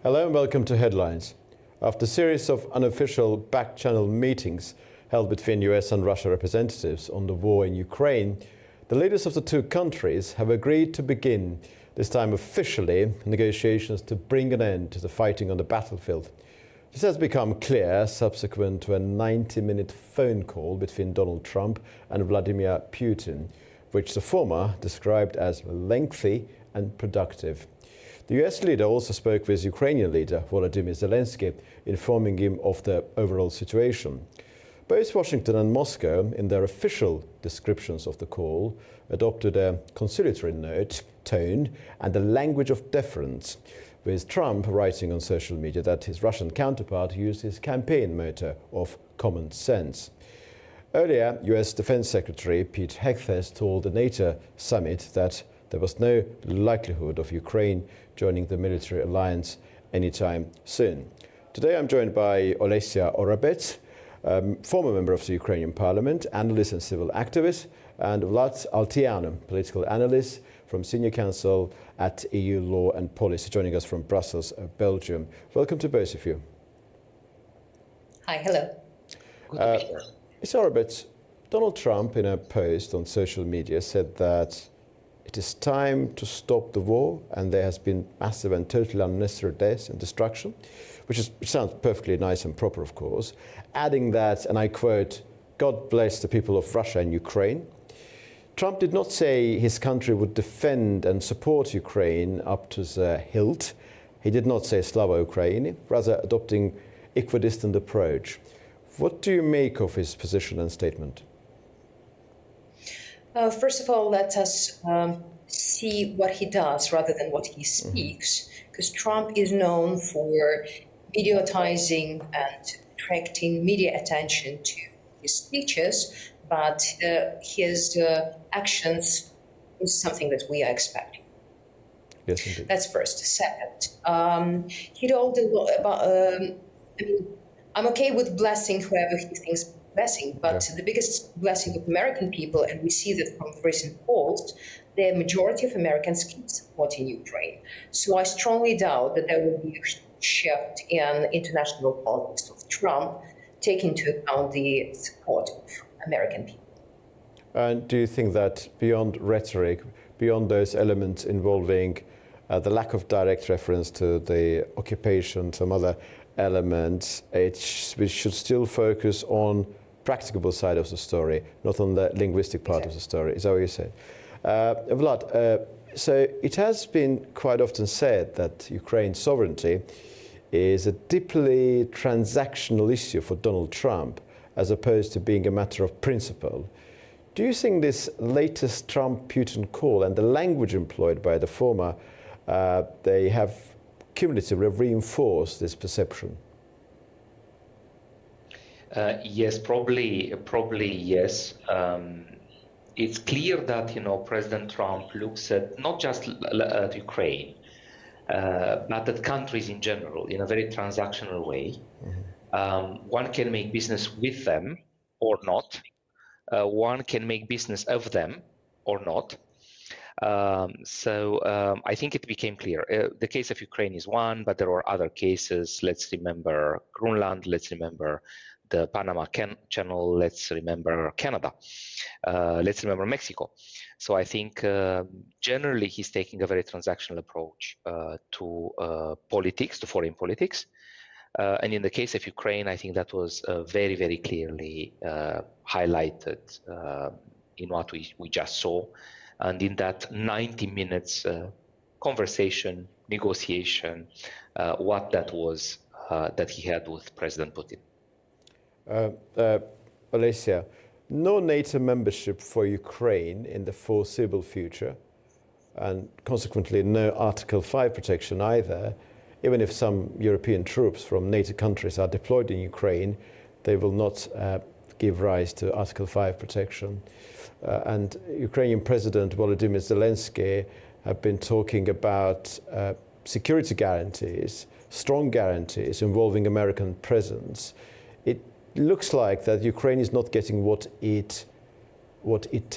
Hello and welcome to Headlines. After a series of unofficial back-channel meetings held between US and Russia representatives on the war in Ukraine, the leaders of the two countries have agreed to begin, this time officially, negotiations to bring an end to the fighting on the battlefield. This has become clear subsequent to a 90-minute phone call between Donald Trump and Vladimir Putin, which the former described as lengthy and productive. The US leader also spoke with Ukrainian leader Volodymyr Zelensky, informing him of the overall situation. Both Washington and Moscow, in their official descriptions of the call, adopted a conciliatory tone and a language of deference, with Trump writing on social media that his Russian counterpart used his campaign motto of common sense. Earlier, US Defense Secretary Pete Hegseth told the NATO summit that there was no likelihood of Ukraine joining the military alliance anytime soon. Today I'm joined by Olesya Orabets, former member of the Ukrainian parliament, analyst and civil activist, and Vlad Altianu, political analyst from Senior Counsel at EU Law and Policy, joining us from Brussels, Belgium. Welcome to both of you. Hi, hello. Mr. Orabets, Donald Trump, in a post on social media, said that it is time to stop the war, and there has been massive and totally unnecessary deaths and destruction, which sounds perfectly nice and proper, of course, adding that, and I quote, "God bless the people of Russia and Ukraine." Trump did not say his country would defend and support Ukraine up to the hilt. He did not say Slava Ukraini, rather adopting equidistant approach. What do you make of his position and statement? First of all, let us see what he does rather than what he speaks, because Trump is known for mediatizing and attracting media attention to his speeches, but his actions is something that we are expecting. Yes, indeed. That's first. Second, he told a lot about. I'm okay with blessing whoever he thinks blessing, but the biggest blessing of American people, and we see that from recent polls, the majority of Americans keep supporting Ukraine. So I strongly doubt that there will be a shift in international politics of Trump, taking into account the support of American people. And do you think that beyond rhetoric, beyond those elements involving the lack of direct reference to the occupation, some other elements, we should still focus on practicable side of the story, not on the linguistic part of the story? Is that what you said? Vlad, so it has been quite often said that Ukraine's sovereignty is a deeply transactional issue for Donald Trump, as opposed to being a matter of principle. Do you think this latest Trump-Putin call and the language employed by the former, they have cumulatively reinforced this perception? Yes, probably yes. It's clear that President Trump looks at not just at Ukraine, but at countries in general in a very transactional way. One can make business with them or not. One can make business of them or not. So I think it became clear. The case of Ukraine is one, but there are other cases. Let's remember Greenland. Let's remember the Panama Channel. Let's remember Canada. Let's remember Mexico. So I think generally he's taking a very transactional approach to politics, to foreign politics. And in the case of Ukraine, I think that was very, very clearly highlighted in what we just saw. And in that 90 minutes conversation, negotiation, what that was that he had with President Putin. Olesya, no NATO membership for Ukraine in the foreseeable future, and consequently no Article 5 protection either. Even if some European troops from NATO countries are deployed in Ukraine, they will not give rise to Article 5 protection. And Ukrainian President Volodymyr Zelensky have been talking about security guarantees, strong guarantees involving American presence. It looks like that Ukraine is not getting what it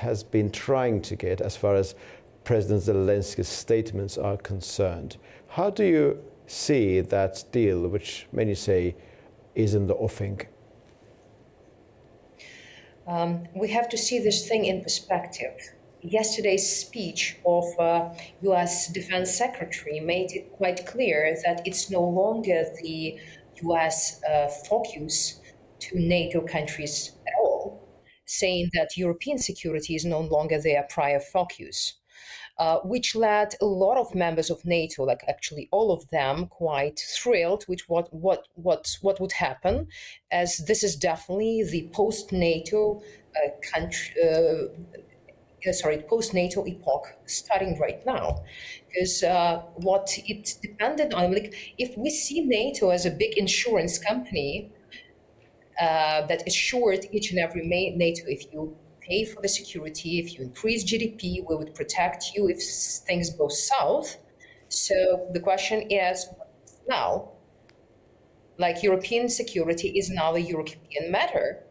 has been trying to get as far as President Zelensky's statements are concerned. How do you see that deal, which many say is in the offing? We have to see this thing in perspective. Yesterday's speech of US Defense Secretary made it quite clear that it's no longer the US focus to NATO countries at all, saying that European security is no longer their prior focus. Which led a lot of members of NATO, like actually all of them, quite thrilled with what would happen, as this is definitely the post-NATO post-NATO epoch starting right now, because what it depended on, like if we see NATO as a big insurance company that assured each and every NATO, if you pay for the security, if you increase GDP, we would protect you if things go south. So the question is now, like European security is now a European matter.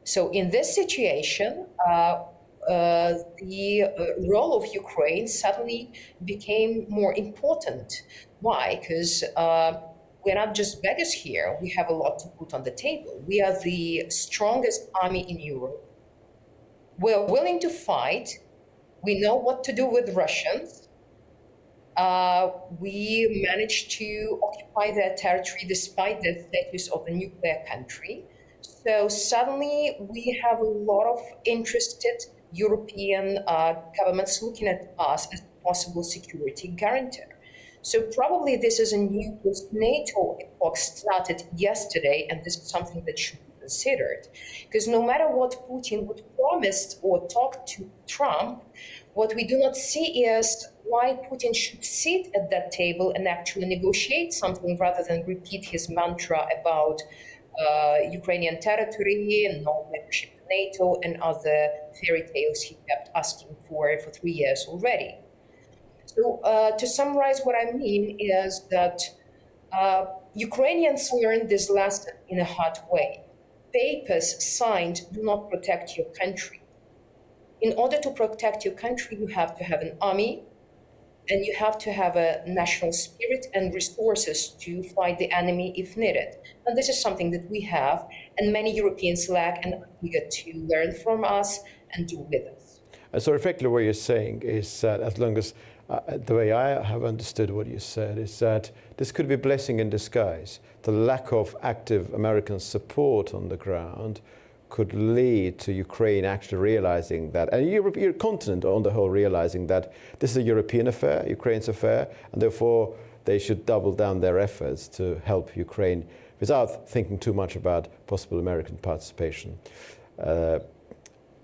So in this situation, the role of Ukraine suddenly became more important. Why? Because we're not just beggars here. We have a lot to put on the table. We are the strongest army in Europe. We're willing to fight. We know what to do with Russians. We managed to occupy their territory despite the status of a nuclear country. So suddenly we have a lot of interested European governments looking at us as a possible security guarantor. So probably this is a new post-NATO epoch started yesterday, and this is something that should be considered. Because no matter what Putin would promise or talk to Trump, what we do not see is why Putin should sit at that table and actually negotiate something rather than repeat his mantra about Ukrainian territory and no membership in NATO and other fairy tales he kept asking for 3 years already. So to summarize what I mean is that Ukrainians learned this lesson in a hard way. Papers signed do not protect your country. In order to protect your country, you have to have an army, and you have to have a national spirit and resources to fight the enemy if needed. And this is something that we have, and many Europeans lack and are eager to learn from us and do with us. So effectively what you're saying is that as long as, the way I have understood what you said, is that this could be a blessing in disguise. The lack of active American support on the ground could lead to Ukraine actually realizing that, and European continent on the whole realizing that this is a European affair, Ukraine's affair, and therefore they should double down their efforts to help Ukraine without thinking too much about possible American participation.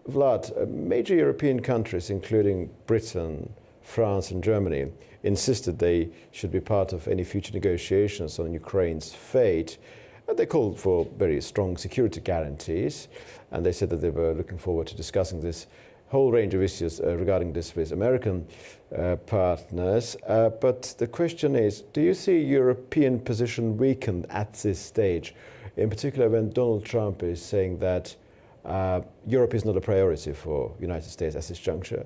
Vlad, major European countries, including Britain, France and Germany, insisted they should be part of any future negotiations on Ukraine's fate. They called for very strong security guarantees, and they said that they were looking forward to discussing this whole range of issues regarding this with American partners. But the question is, do you see European position weakened at this stage, in particular when Donald Trump is saying that Europe is not a priority for the United States at this juncture?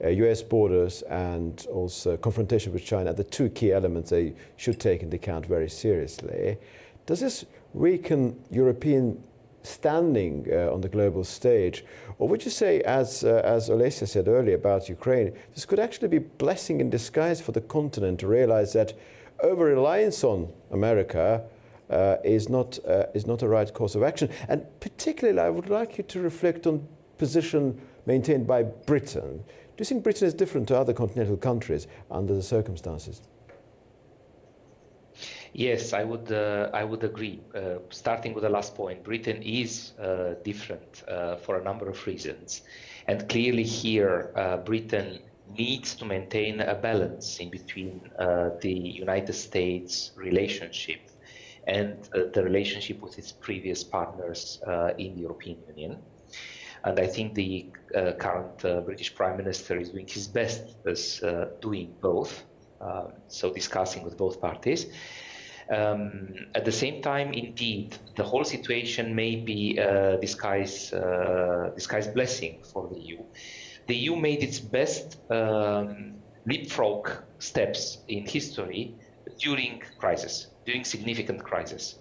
US borders and also confrontation with China are the two key elements they should take into account very seriously. Does this weaken European standing on the global stage? Or would you say, as Olesya said earlier about Ukraine, this could actually be a blessing in disguise for the continent to realize that over-reliance on America is not a right course of action? And particularly, I would like you to reflect on position maintained by Britain. Do you think Britain is different to other continental countries under the circumstances? Yes, I would agree. Starting with the last point, Britain is different for a number of reasons, and clearly here Britain needs to maintain a balance in between the United States relationship and the relationship with its previous partners in the European Union. And I think the current British Prime Minister is doing his best as doing both, so discussing with both parties. At the same time, indeed, the whole situation may be a disguised blessing for the EU. The EU made its best leapfrog steps in history during significant crisis.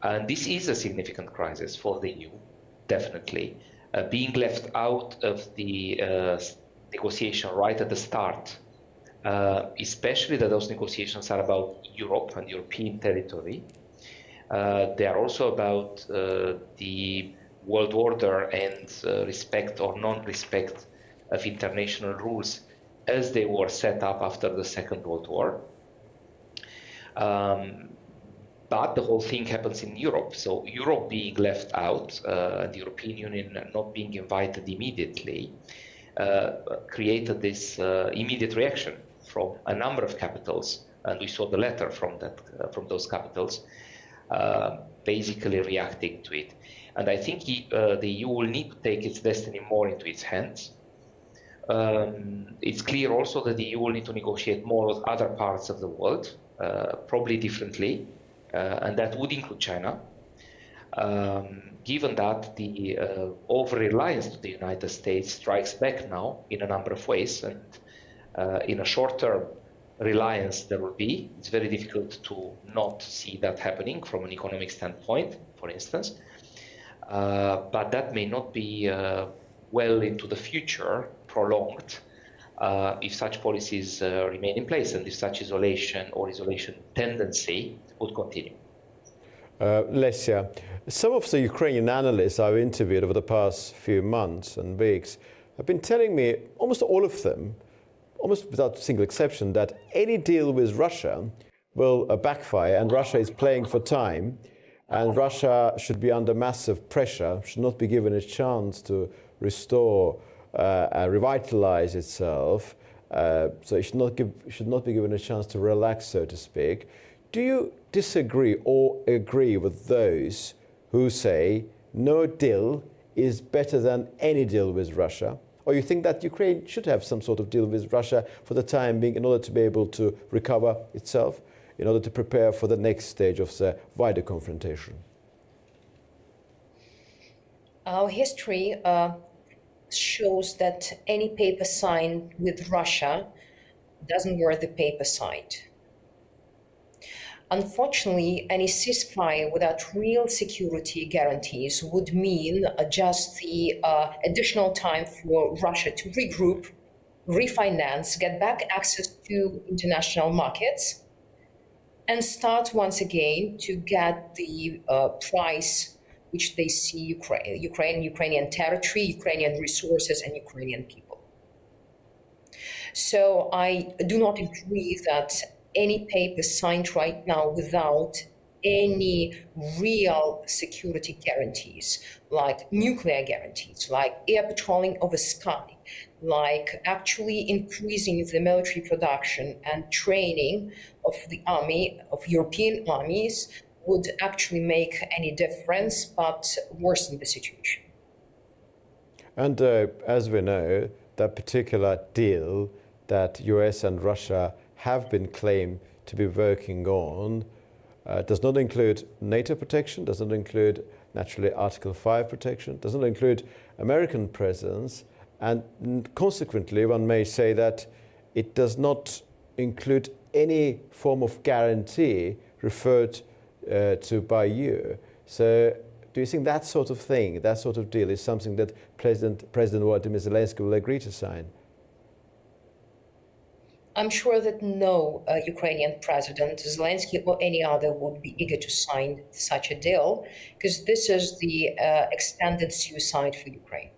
And this is a significant crisis for the EU, definitely. Being left out of the negotiation right at the start, especially that those negotiations are about Europe and European territory. They are also about the world order and respect or non-respect of international rules as they were set up after the Second World War. But the whole thing happens in Europe. So Europe being left out, the European Union not being invited immediately, created this immediate reaction from a number of capitals. And we saw the letter from those capitals basically reacting to it. And I think the EU will need to take its destiny more into its hands. It's clear also that the EU will need to negotiate more with other parts of the world, probably differently. And that would include China, given that the over-reliance to the United States strikes back now in a number of ways. And in a short-term reliance there will be, it's very difficult to not see that happening from an economic standpoint, for instance. But that may not be well into the future prolonged if such policies remain in place and if such isolation or isolation tendency would continue. Lesia, some of the Ukrainian analysts I've interviewed over the past few months and weeks have been telling me, almost all of them, almost without a single exception, that any deal with Russia will backfire and Russia is playing for time and Russia should be under massive pressure, should not be given a chance to restore, revitalize itself. So it should not be given a chance to relax, so to speak. Do you disagree or agree with those who say no deal is better than any deal with Russia? Or you think that Ukraine should have some sort of deal with Russia for the time being in order to be able to recover itself, in order to prepare for the next stage of the wider confrontation? Our history shows that any paper signed with Russia doesn't worth the paper signed. Unfortunately, any ceasefire without real security guarantees would mean just the additional time for Russia to regroup, refinance, get back access to international markets, and start once again to get the price which they see Ukrainian territory, Ukrainian resources, and Ukrainian people. So I do not agree that any paper signed right now without any real security guarantees, like nuclear guarantees, like air patrolling over sky, like actually increasing the military production and training of the army, of European armies, would actually make any difference, but worsen the situation. And as we know, that particular deal that US and Russia have been claimed to be working on does not include NATO protection, does not include, naturally, Article 5 protection, does not include American presence, and consequently, one may say that it does not include any form of guarantee referred to by you. So do you think that sort of thing, that sort of deal is something that President Volodymyr Zelensky will agree to sign? I'm sure that no Ukrainian president, Zelensky or any other, would be eager to sign such a deal, because this is the extended suicide for Ukraine.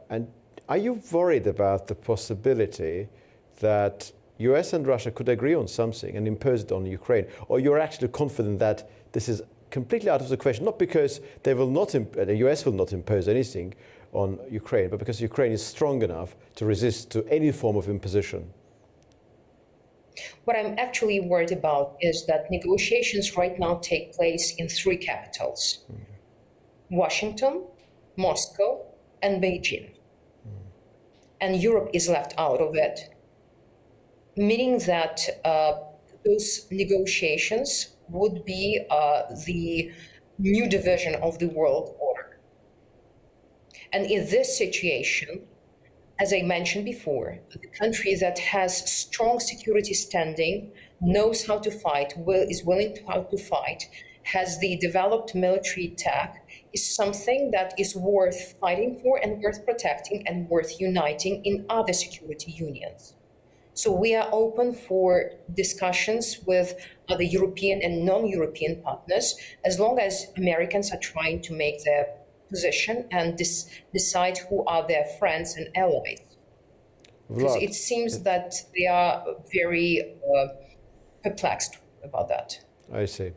And are you worried about the possibility that US and Russia could agree on something and impose it on Ukraine? Or you're actually confident that this is completely out of the question, not because they will not, the US will not impose anything on Ukraine, but because Ukraine is strong enough to resist to any form of imposition? What I'm actually worried about is that negotiations right now take place in three capitals: Washington, Moscow, and Beijing. And Europe is left out of it, meaning that those negotiations would be the new division of the world order. And in this situation, as I mentioned before, the country that has strong security standing, knows how to fight, is willing to how to fight, has the developed military tech, is something that is worth fighting for and worth protecting and worth uniting in other security unions. So we are open for discussions with other European and non-European partners, as long as Americans are trying to make their position and decide who are their friends and allies. Because it seems that they are very perplexed about that. I see.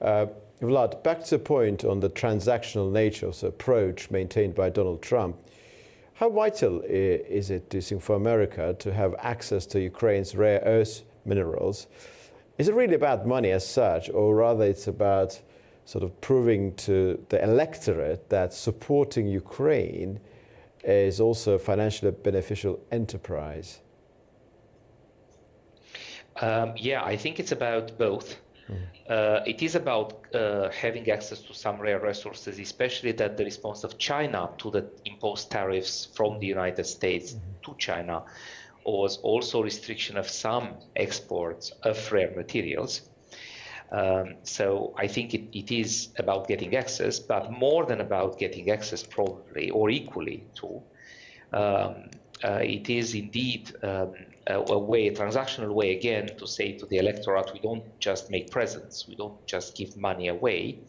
Vlad, back to the point on the transactional nature of the approach maintained by Donald Trump. How vital is it, do you think, for America to have access to Ukraine's rare earth minerals? Is it really about money as such, or rather it's about sort of proving to the electorate that supporting Ukraine is also a financially beneficial enterprise? I think it's about both. It is about having access to some rare resources, especially that the response of China to the imposed tariffs from the United States to China was also restriction of some exports of rare materials. So I think it is about getting access, but more than about getting access, probably, or equally too, it is indeed a way, a transactional way, again, to say to the electorate, we don't just make presents, we don't just give money away.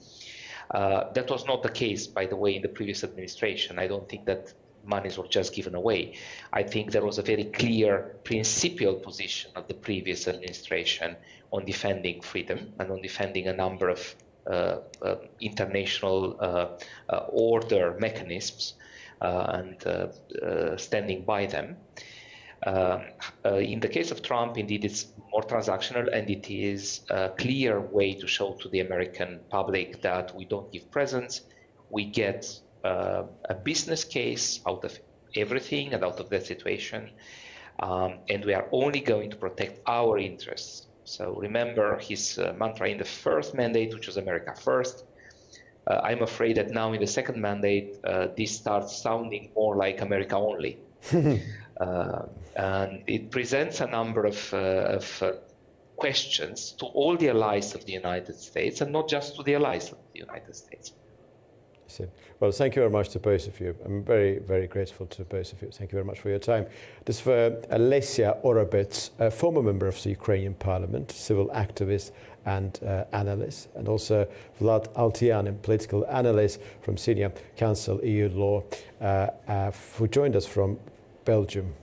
That was not the case, by the way, in the previous administration. I don't think that monies were just given away. I think there was a very clear principial position of the previous administration on defending freedom and on defending a number of international order mechanisms and standing by them. In the case of Trump, indeed, it's more transactional, and it is a clear way to show to the American public that we don't give presents, we get a business case out of everything and out of that situation, and we are only going to protect our interests. So remember his mantra in the first mandate, which was America first. I'm afraid that now in the second mandate, this starts sounding more like America only. And it presents a number of questions to all the allies of the United States, and not just to the allies of the United States. Well, thank you very much to both of you. I'm very, very grateful to both of you. Thank you very much for your time. This was Alesia Orobets, a former member of the Ukrainian parliament, civil activist and analyst, and also Vlad Altianin, political analyst from Senior Counsel EU Law, who joined us from Belgium.